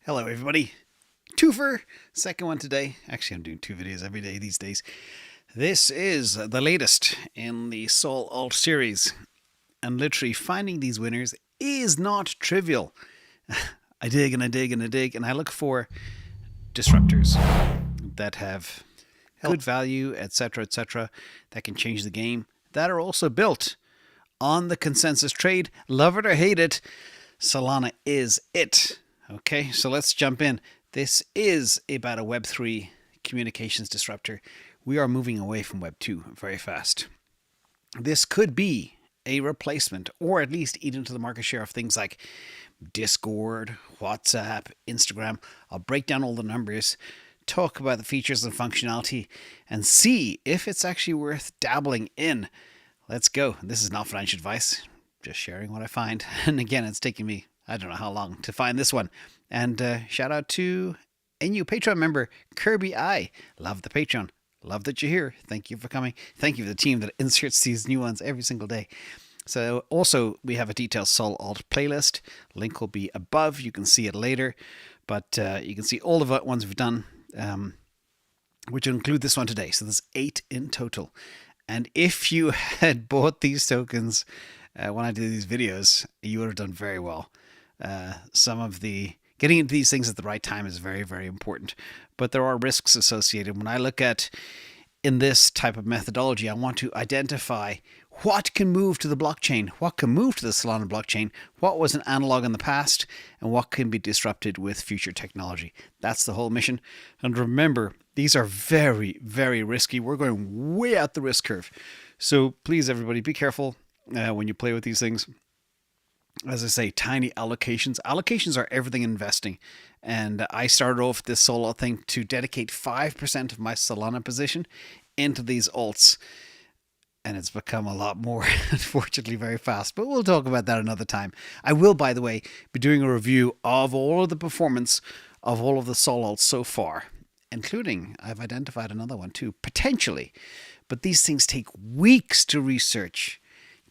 Hello everybody, twofer, second one today. Actually I'm doing two videos every day these days. This is the latest in the SOLALT series, and literally finding these winners is not trivial. I dig and I dig and I dig and I look for disruptors that have good value, etc., that can change the game, that are also built on the consensus trade. Love it or hate it, Solana is it. Okay, so let's jump in. This is about a Web3 communications disruptor. We are moving away from Web2 very fast. This could be a replacement, or at least eat into the market share of things like Discord, WhatsApp, Instagram. I'll break down all the numbers, talk about the features and functionality, and see if it's actually worth dabbling in. Let's go. This is not financial advice, just sharing what I find. And again, it's taking me I don't know how long to find this one. And shout out to a new Patreon member, Kirby I. Love the Patreon. Love that you're here. Thank you for coming. Thank you for the team that inserts these new ones every single day. So also we have a detailed SOLALT playlist. Link will be above. You can see it later. But you can see all the ones we've done, which will include this one today. So there's 8 in total. And if you had bought these tokens when I did these videos, you would have done very well. Getting into these things at the right time is very, very important, but there are risks associated. When I look at in this type of methodology, I want to identify what can move to the blockchain, what can move to the Solana blockchain, what was an analog in the past, and what can be disrupted with future technology. That's the whole mission. And remember, these are very, very risky. We're going way out the risk curve. So please, everybody, be careful when you play with these things. As I say, tiny allocations. Allocations are everything in investing. And I started off this SOLALT thing to dedicate 5% of my Solana position into these alts. And it's become a lot more, unfortunately, very fast. But we'll talk about that another time. I will, by the way, be doing a review of all of the performance of all of the SOLALTs so far, including, I've identified another one too, potentially. But these things take weeks to research.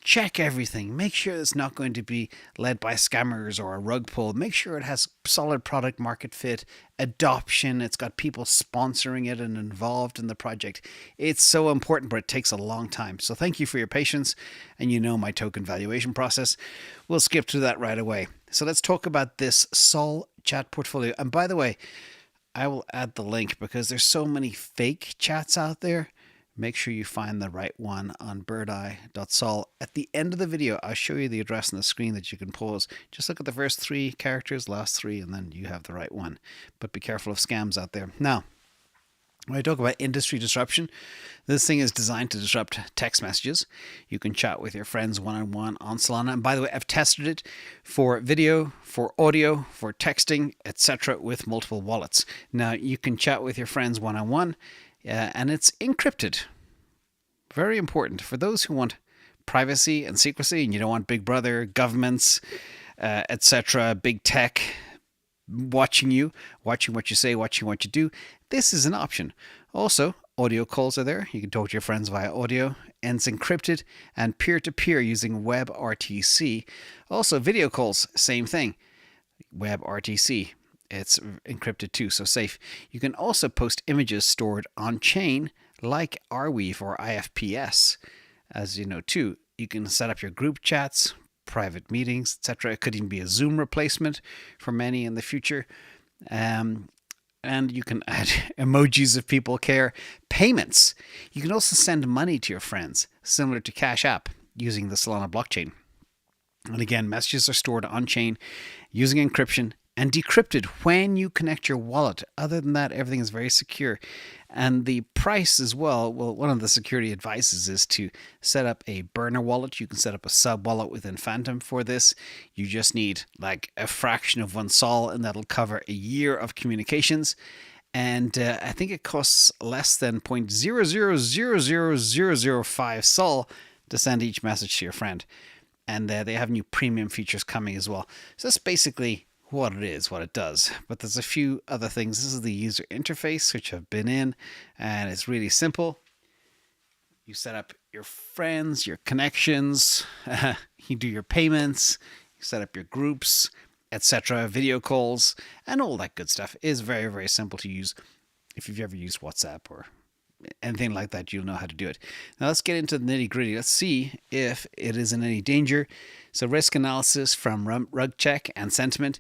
Check everything. Make sure it's not going to be led by scammers or a rug pull. Make sure it has solid product market fit, adoption. It's got people sponsoring it and involved in the project. It's so important, but it takes a long time. So thank you for your patience. And you know my token valuation process. We'll skip to that right away. So let's talk about this Sol chat portfolio. And by the way, I will add the link because there's so many fake chats out there. Make sure you find the right one on birdeye.sol. At the end of the video, I'll show you the address on the screen that you can pause. Just look at the first 3 characters, last 3, and then you have the right one. But be careful of scams out there. Now, when I talk about industry disruption, this thing is designed to disrupt text messages. You can chat with your friends one-on-one on Solana. And by the way, I've tested it for video, for audio, for texting, etc. with multiple wallets. Now, you can chat with your friends one-on-one. And it's encrypted. Very important for those who want privacy and secrecy, and you don't want Big Brother, governments, etc., big tech watching you, watching what you say, watching what you do. This is an option. Also, audio calls are there. You can talk to your friends via audio, and it's encrypted and peer-to-peer using WebRTC. Also, video calls, same thing. WebRTC. It's encrypted too, so safe. You can also post images stored on chain like Arweave or IFPS. As you know too, you can set up your group chats, private meetings, etc. It could even be a Zoom replacement for many in the future. And you can add emojis if people care. Payments. You can also send money to your friends, similar to Cash App, using the Solana blockchain. And again, messages are stored on chain using encryption and decrypted when you connect your wallet. Other than that, everything is very secure. And the price as well, one of the security advices is to set up a burner wallet. You can set up a sub wallet within Phantom for this. You just need like a fraction of 1 sol, and that'll cover a year of communications. And I think it costs less than 0.0000005 sol to send each message to your friend. And they have new premium features coming as well. So that's basically what it is, what it does. But there's a few other things. This is the user interface, which I've been in, and it's really simple. You set up your friends, your connections, you do your payments, you set up your groups, etc. Video calls and all that good stuff is very, very simple to use. If you've ever used WhatsApp or anything like that, you'll know how to do it. Now let's get into the nitty gritty. Let's see if it is in any danger. So risk analysis from Rugcheck and Sentiment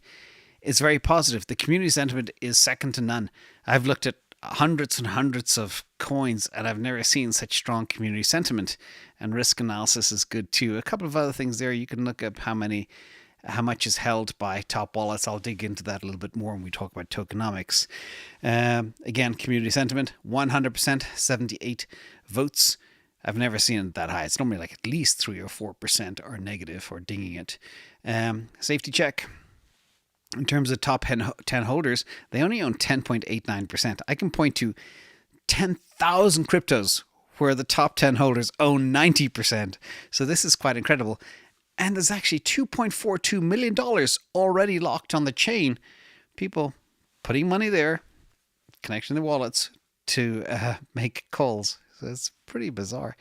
is very positive. The community sentiment is second to none. I've looked at hundreds and hundreds of coins and I've never seen such strong community sentiment. And risk analysis is good too. A couple of other things there. You can look up how much is held by top wallets. I'll dig into that a little bit more when we talk about tokenomics. Again, community sentiment, 100%, 78 votes. I've never seen it that high. It's normally like at least 3 or 4% are negative or dinging it. Safety check. In terms of top 10 holders, they only own 10.89%. I can point to 10,000 cryptos where the top 10 holders own 90%. So this is quite incredible. And there's actually $2.42 million already locked on the chain. People putting money there, connecting their wallets to make calls. So it's pretty bizarre.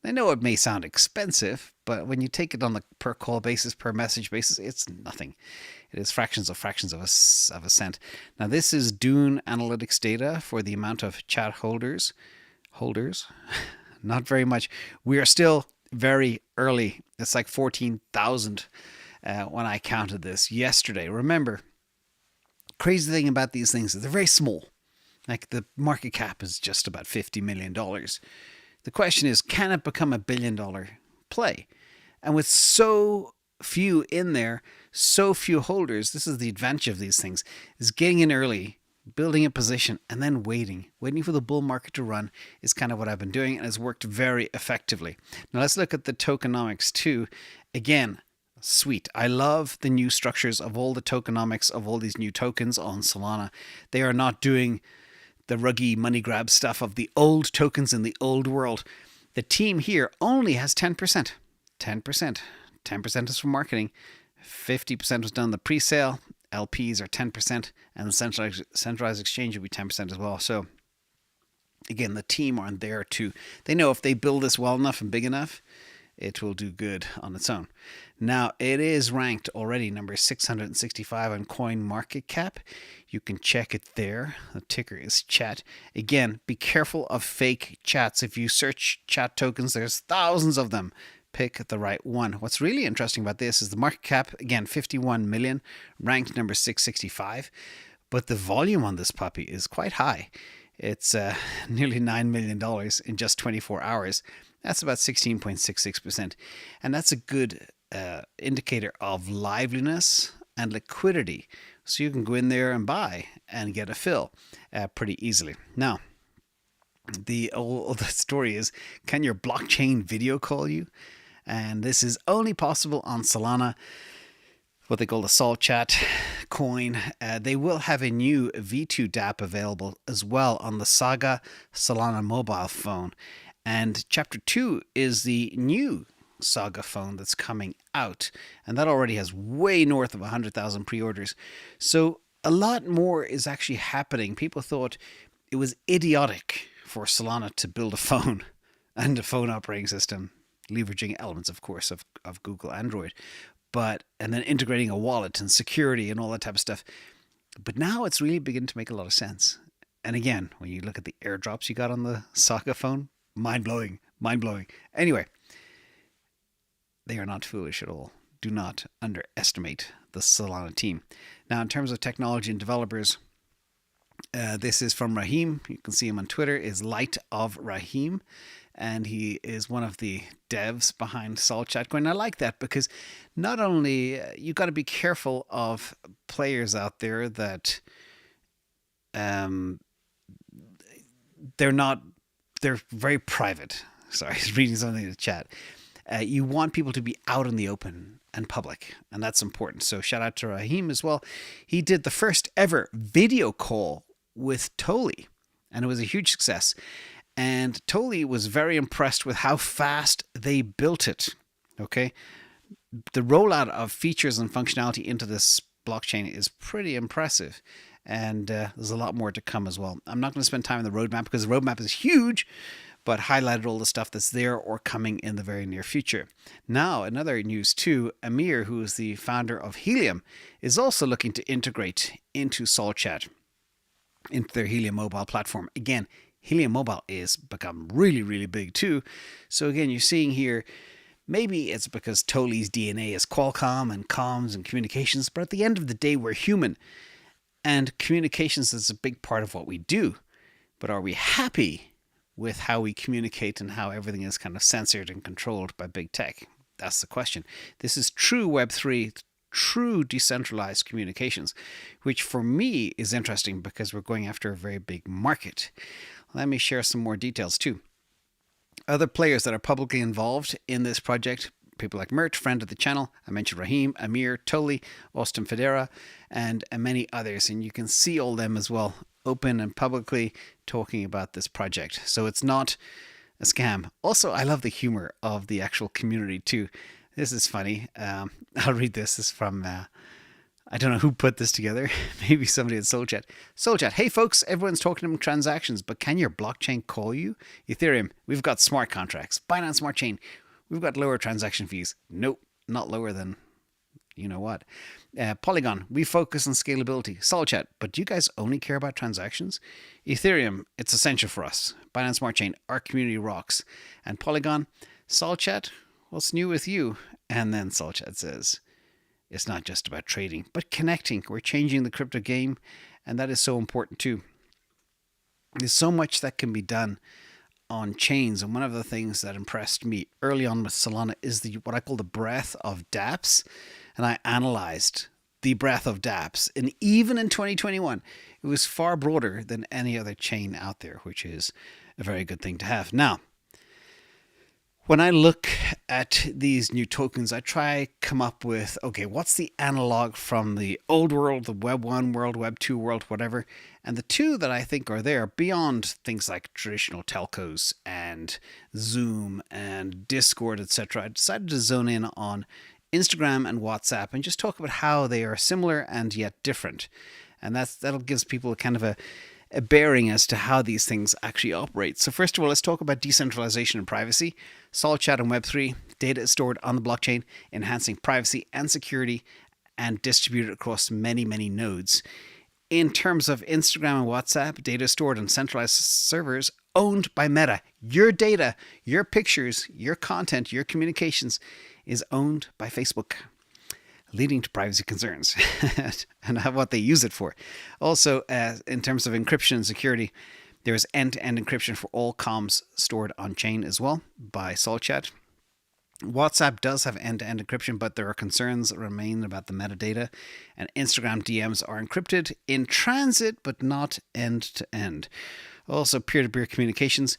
I know it may sound expensive, but when you take it on the per call basis, per message basis, it's nothing. It is fractions of a cent. Now this is Dune Analytics data for the amount of chat holders. Not very much. We are still very early. It's like 14,000 when I counted this yesterday. Remember, crazy thing about these things is they're very small. Like the market cap is just about $50 million. The question is, can it become $1 billion play? And with so few in there, so few holders, this is the advantage of these things, is getting in early, building a position, and then waiting for the bull market to run is kind of what I've been doing, and it's worked very effectively. Now let's look at the tokenomics too. Again, sweet. I love the new structures of all the tokenomics of all these new tokens on Solana. They are not doing the ruggy money grab stuff of the old tokens in the old world. The team here only has 10%. 10% is from marketing. 50% was done the pre-sale. LPs are 10%, and the centralized exchange will be 10% as well. So again, the team aren't there they know if they build this well enough and big enough, it will do good on its own. Now, it is ranked already number 665 on CoinMarketCap. You can check it there. The ticker is chat. Again, be careful of fake chats. If you search chat tokens, there's thousands of them. Pick the right one. What's really interesting about this is the market cap, again, 51 million, ranked number 665. But the volume on this puppy is quite high. It's nearly $9 million in just 24 hours. That's about 16.66%. And that's a good indicator of liveliness and liquidity. So you can go in there and buy and get a fill pretty easily. Now, the story is, can your blockchain video call you? And this is only possible on Solana, what they call the SOLALT Chat coin. They will have a new V2 dApp available as well on the SAGA Solana mobile phone. And Chapter 2 is the new SAGA phone that's coming out. And that already has way north of 100,000 pre-orders. So a lot more is actually happening. People thought it was idiotic for Solana to build a phone and a phone operating system, leveraging elements, of course, of Google Android, and then integrating a wallet and security and all that type of stuff. But now it's really beginning to make a lot of sense. And again, when you look at the airdrops you got on the SAGA phone, mind-blowing. Anyway, they are not foolish at all. Do not underestimate the Solana team. Now, in terms of technology and developers, this is from Rahim. You can see him on Twitter, is Light of Rahim. And he is one of the devs behind SOLALT Chat Coin. I like that because not only you got to be careful of players out there that they're very private. Sorry, I was reading something in the chat. You want people to be out in the open and public, and that's important. So shout out to Rahim as well. He did the first ever video call with Toly, and it was a huge success. And Toly was very impressed with how fast they built it. Okay, the rollout of features and functionality into this blockchain is pretty impressive. And there's a lot more to come as well. I'm not going to spend time on the roadmap because the roadmap is huge, but highlighted all the stuff that's there or coming in the very near future. Now, another news too, Amir, who is the founder of Helium, is also looking to integrate into SOLChat, into their Helium mobile platform. Again, Helium Mobile is become really, really big too. So again, you're seeing here, maybe it's because Toly's DNA is Qualcomm and comms and communications, but at the end of the day, we're human. And communications is a big part of what we do. But are we happy with how we communicate and how everything is kind of censored and controlled by big tech? That's the question. This is true Web3, true decentralized communications, which for me is interesting because we're going after a very big market. Let me share some more details too. Other players that are publicly involved in this project, people like Mert, friend of the channel, I mentioned Rahim, Amir, Toly, Austin Federa, and many others. And you can see all them as well, open and publicly talking about this project. So it's not a scam. Also, I love the humor of the actual community too. This is funny. I'll read this. This is from... I don't know who put this together. Maybe somebody at SOLChat. SOLChat, hey folks, everyone's talking about transactions, but can your blockchain call you? Ethereum, we've got smart contracts. Binance Smart Chain, we've got lower transaction fees. Nope, not lower than you know what. Polygon, we focus on scalability. SOLChat, but do you guys only care about transactions? Ethereum, it's essential for us. Binance Smart Chain, our community rocks. And Polygon, SOLChat, what's new with you? And then SOLChat says, it's not just about trading, but connecting. We're changing the crypto game, and that is so important too. There's so much that can be done on chains, and one of the things that impressed me early on with Solana is what I call the breadth of dApps, and I analyzed the breadth of dApps, and even in 2021, it was far broader than any other chain out there, which is a very good thing to have. Now, when I look at these new tokens, I try come up with, okay, what's the analog from the old world, the Web 1 world, Web 2 world, whatever. And the two that I think are there beyond things like traditional telcos and Zoom and Discord, etc. I decided to zone in on Instagram and WhatsApp and just talk about how they are similar and yet different. And that'll give people a kind of a bearing as to how these things actually operate. So first of all, let's talk about decentralization and privacy. SOLChat and Web3, data is stored on the blockchain, enhancing privacy and security and distributed across many, many nodes. In terms of Instagram and WhatsApp, data is stored on centralized servers owned by Meta. Your data, your pictures, your content, your communications is owned by Facebook, leading to privacy concerns and what they use it for. Also, in terms of encryption and security, there is end-to-end encryption for all comms stored on-chain as well by SOLChat. WhatsApp does have end-to-end encryption, but there are concerns that remain about the metadata. And Instagram DMs are encrypted in transit, but not end-to-end. Also, peer-to-peer communications.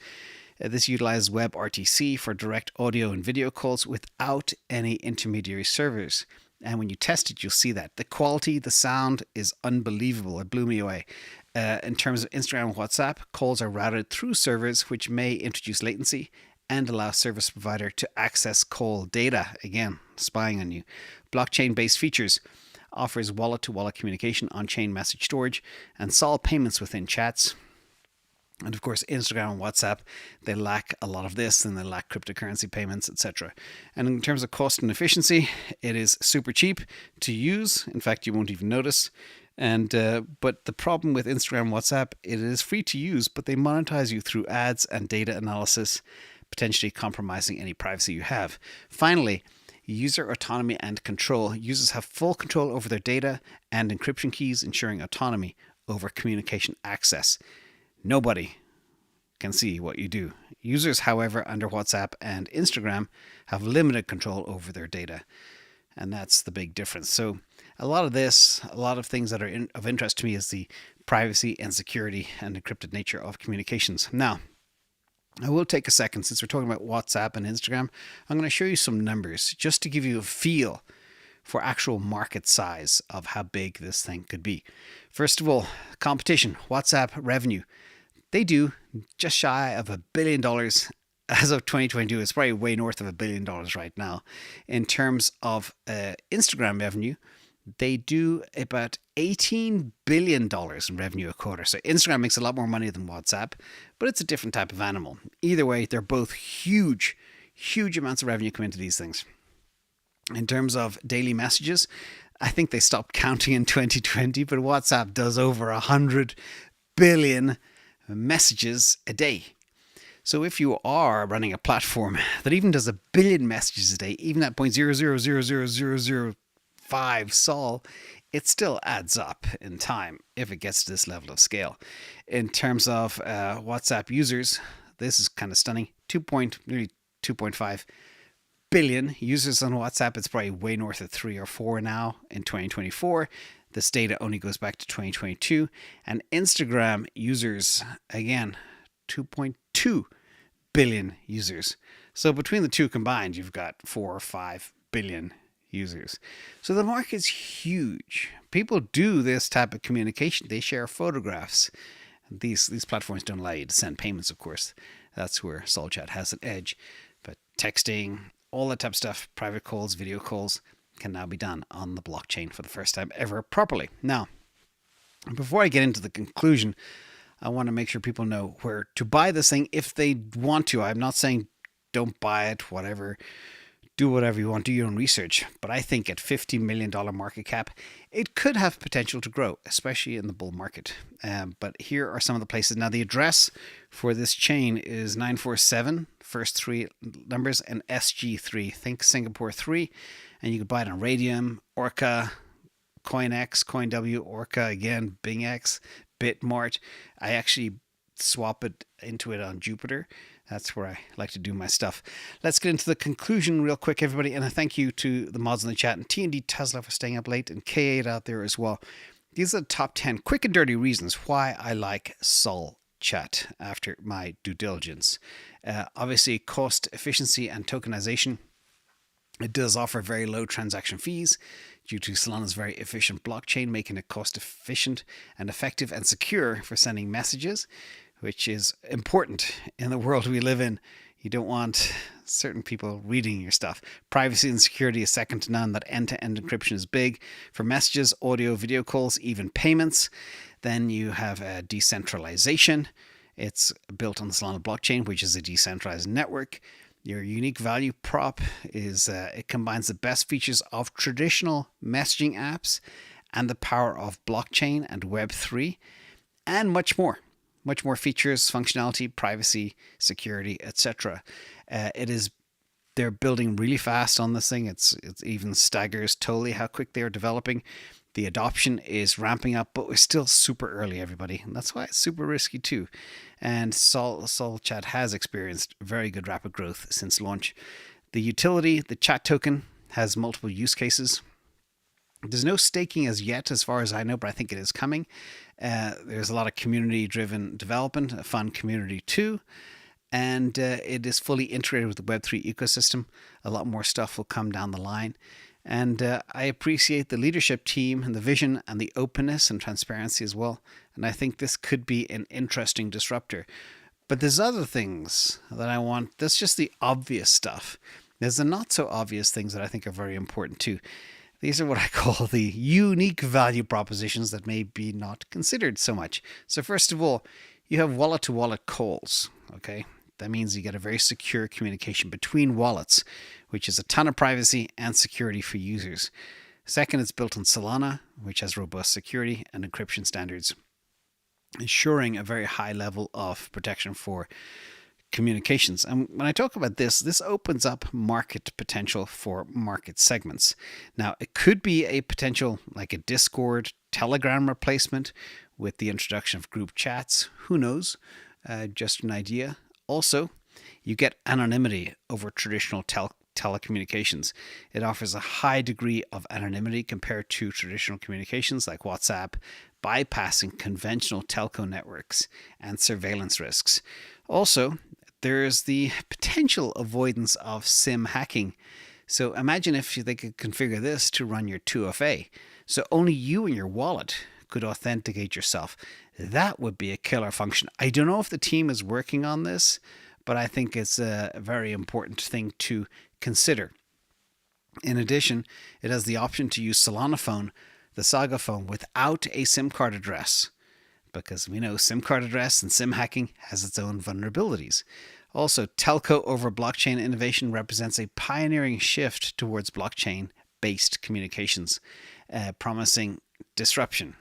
This utilizes WebRTC for direct audio and video calls without any intermediary servers. And when you test it, you'll see that. The quality, the sound is unbelievable. It blew me away. In terms of Instagram and WhatsApp, calls are routed through servers, which may introduce latency and allow service provider to access call data. Again, spying on you. Blockchain-based features offers wallet-to-wallet communication, on-chain message storage, and solve payments within chats. And of course, Instagram and WhatsApp, they lack a lot of this, and they lack cryptocurrency payments, etc. And in terms of cost and efficiency, it is super cheap to use. In fact, you won't even notice. And but the problem with Instagram and WhatsApp, it is free to use, but they monetize you through ads and data analysis, potentially compromising any privacy you have. Finally, user autonomy and control. Users have full control over their data and encryption keys, ensuring autonomy over communication access. Nobody can see what you do. Users, however, under WhatsApp and Instagram have limited control over their data. And that's the big difference. So a lot of things that are of interest to me is the privacy and security and encrypted nature of communications. Now, I will take a second, since we're talking about WhatsApp and Instagram, I'm going to show you some numbers just to give you a feel for actual market size of how big this thing could be. First of all, competition, WhatsApp revenue. They do just shy of $1 billion as of 2022. It's probably way north of $1 billion right now. In terms of Instagram revenue, They do about $18 billion in revenue a quarter. So Instagram makes a lot more money than WhatsApp, but it's a different type of animal. Either way, they're both huge amounts of revenue come into these things. In terms of daily messages, I think they stopped counting in 2020, but WhatsApp does over 100 billion messages a day. So if you are running a platform that even does 1 billion messages a day, even at 0.0000005 sol, it still adds up in time if it gets to this level of scale. In terms of WhatsApp users, this is kind of stunning. Nearly 2.5 billion users on WhatsApp. It's probably way north of 3 or 4 now in 2024. This data only goes back to 2022. And Instagram users, again, 2.2 billion users. So between the two combined, you've got 4 or 5 billion users. So the market's huge. People do this type of communication. They share photographs. These platforms don't allow you to send payments, of course. That's where SolChat has an edge. But texting, all that type of stuff, private calls, video calls, can now be done on the blockchain for the first time ever properly. Now, before I get into the conclusion, I want to make sure people know where to buy this thing if they want to. I'm not saying don't buy it, whatever. Do whatever you want, do your own research. But I think at $50 million market cap, it could have potential to grow, especially in the bull market. But here are some of the places. Now, the address for this chain is 947, first 3 numbers, and SG3. Think Singapore 3. And you can buy it on Radium, Orca, CoinX, CoinW, Orca, again, BingX, Bitmart. I actually swap it into it on Jupiter. That's where I like to do my stuff. Let's get into the conclusion real quick, everybody. And a thank you to the mods in the chat and T&D Tesla for staying up late and K8 out there as well. These are the top 10 quick and dirty reasons why I like SolChat after my due diligence. Obviously, cost efficiency and tokenization. It does offer very low transaction fees due to Solana's very efficient blockchain, making it cost efficient and effective and secure for sending messages, which is important in the world we live in. You don't want certain people reading your stuff. Privacy and security is second to none. That end-to-end encryption is big for messages, audio, video calls, even payments. Then you have decentralization. It's built on the Solana blockchain, which is a decentralized network. Your unique value prop is it combines the best features of traditional messaging apps and the power of blockchain and Web3 and much more. Much more features, functionality, privacy, security, etc. They're building really fast on this thing. It's even staggers Toly how quick they are developing. The adoption is ramping up, but we're still super early, everybody. And that's why it's super risky too. And SolChat has experienced very good rapid growth since launch. The utility, the chat token, has multiple use cases. There's no staking as yet, as far as I know, but I think it is coming. There's a lot of community-driven development, a fun community too. And it is fully integrated with the Web3 ecosystem. A lot more stuff will come down the line. And I appreciate the leadership team and the vision and the openness and transparency as well. And I think this could be an interesting disruptor. But there's other things that I want. That's just the obvious stuff. There's the not so obvious things that I think are very important too. These are what I call the unique value propositions that may be not considered so much. So first of all, you have wallet-to-wallet calls, okay? That means you get a very secure communication between wallets, which is a ton of privacy and security for users. Second, it's built on Solana, which has robust security and encryption standards, ensuring a very high level of protection for communications. And when I talk about this opens up market potential for market segments. Now, it could be a potential like a Discord, Telegram replacement with the introduction of group chats. Who knows? Just an idea. Also, you get anonymity over traditional telecommunications. It offers a high degree of anonymity compared to traditional communications like WhatsApp, bypassing conventional telco networks and surveillance risks. Also, there's the potential avoidance of SIM hacking. So imagine if they could configure this to run your 2FA. So only you and your wallet could authenticate yourself. That would be a killer function. I don't know if the team is working on this, but I think it's a very important thing to consider. In addition, it has the option to use Solana phone, the SAGA phone, without a SIM card address, because we know SIM card address and SIM hacking has its own vulnerabilities. Also, telco over blockchain innovation represents a pioneering shift towards blockchain-based communications, promising disruption.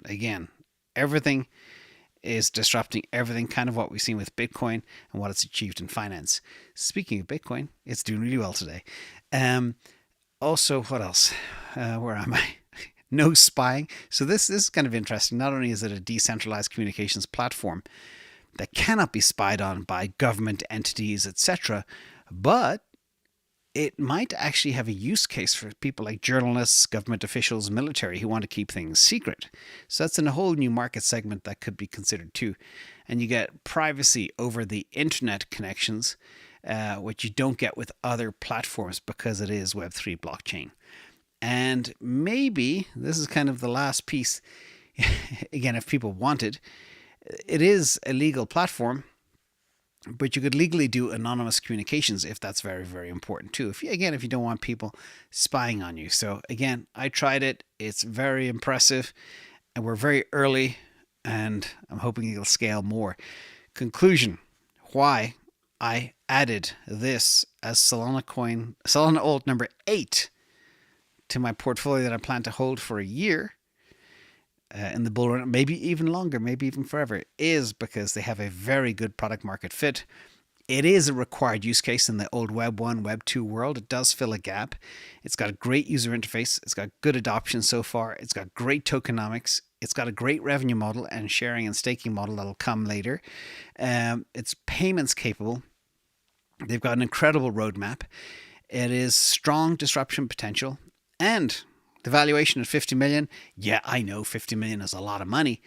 Again, everything is disrupting everything, kind of what we've seen with Bitcoin and what it's achieved in finance. Speaking of Bitcoin, it's doing really well today. Also, what else? Where am I? No spying. So this is kind of interesting. Not only is it a decentralized communications platform that cannot be spied on by government entities, etc., but it might actually have a use case for people like journalists, government officials, military who want to keep things secret. So that's in a whole new market segment that could be considered too. And you get privacy over the internet connections, which you don't get with other platforms because it is Web3 blockchain. And maybe this is kind of the last piece. Again, if people want it, it is a legal platform, but you could legally do anonymous communications if that's very, very important too. If you don't want people spying on you. So again, I tried it. It's very impressive, and we're very early, and I'm hoping it'll scale more. Conclusion: why I added this as Solana alt number 8 to my portfolio that I plan to hold for a year in the bull run, maybe even longer, maybe even forever, is because they have a very good product market fit. It is a required use case in the old Web 1, Web 2 world. It does fill a gap. It's got a great user interface. It's got good adoption so far. It's got great tokenomics. It's got a great revenue model and sharing and staking model that'll come later. It's payments capable. They've got an incredible roadmap. It is strong disruption potential. And the valuation at 50 million, yeah, I know 50 million is a lot of money,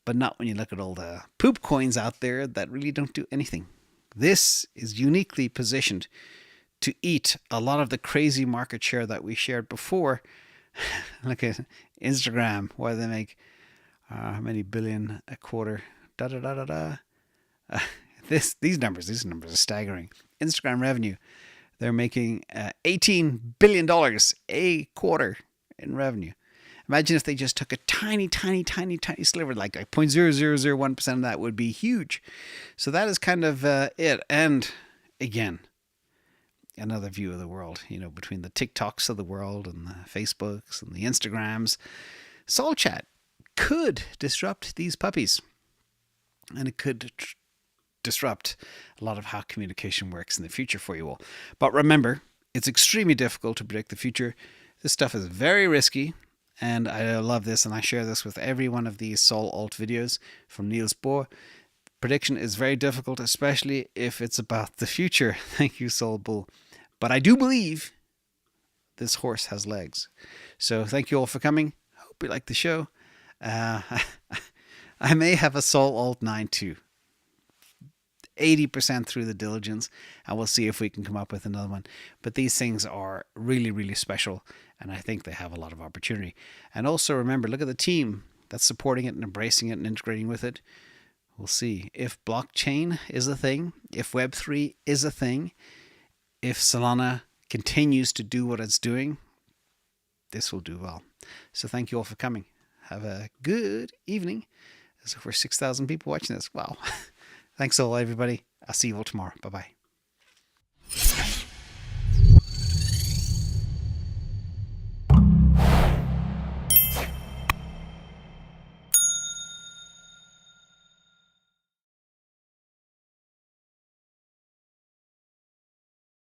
but not when you look at all the poop coins out there that really don't do anything. This is uniquely positioned to eat a lot of the crazy market share that we shared before. Look at Instagram, why they make how many billion a quarter? These numbers are staggering. Instagram revenue, they're making $18 billion a quarter in revenue. Imagine if they just took a tiny sliver, like 0.0001% of that would be huge. So that is kind of it. And again, another view of the world, between the TikToks of the world and the Facebooks and the Instagrams. Sol Chat could disrupt these puppies. And it could disrupt a lot of how communication works in the future for you all. But remember, it's extremely difficult to predict the future. This stuff is very risky, and I love this, and I share this with every one of these Sol Alt videos from Niels Bohr. Prediction is very difficult, especially if it's about the future. Thank you, Sol Bull. But I do believe this horse has legs. So thank you all for coming. I hope you like the show. I may have a Sol Alt 9 too. 80% through the diligence, and we'll see if we can come up with another one. But these things are really, really special, and I think they have a lot of opportunity. And also remember, look at the team that's supporting it and embracing it and integrating with it. We'll see if blockchain is a thing, if Web3 is a thing, if Solana continues to do what it's doing, this will do well. So thank you all for coming. Have a good evening. There's over 6,000 people watching this. Wow. Thanks all, everybody. I'll see you all tomorrow. Bye-bye.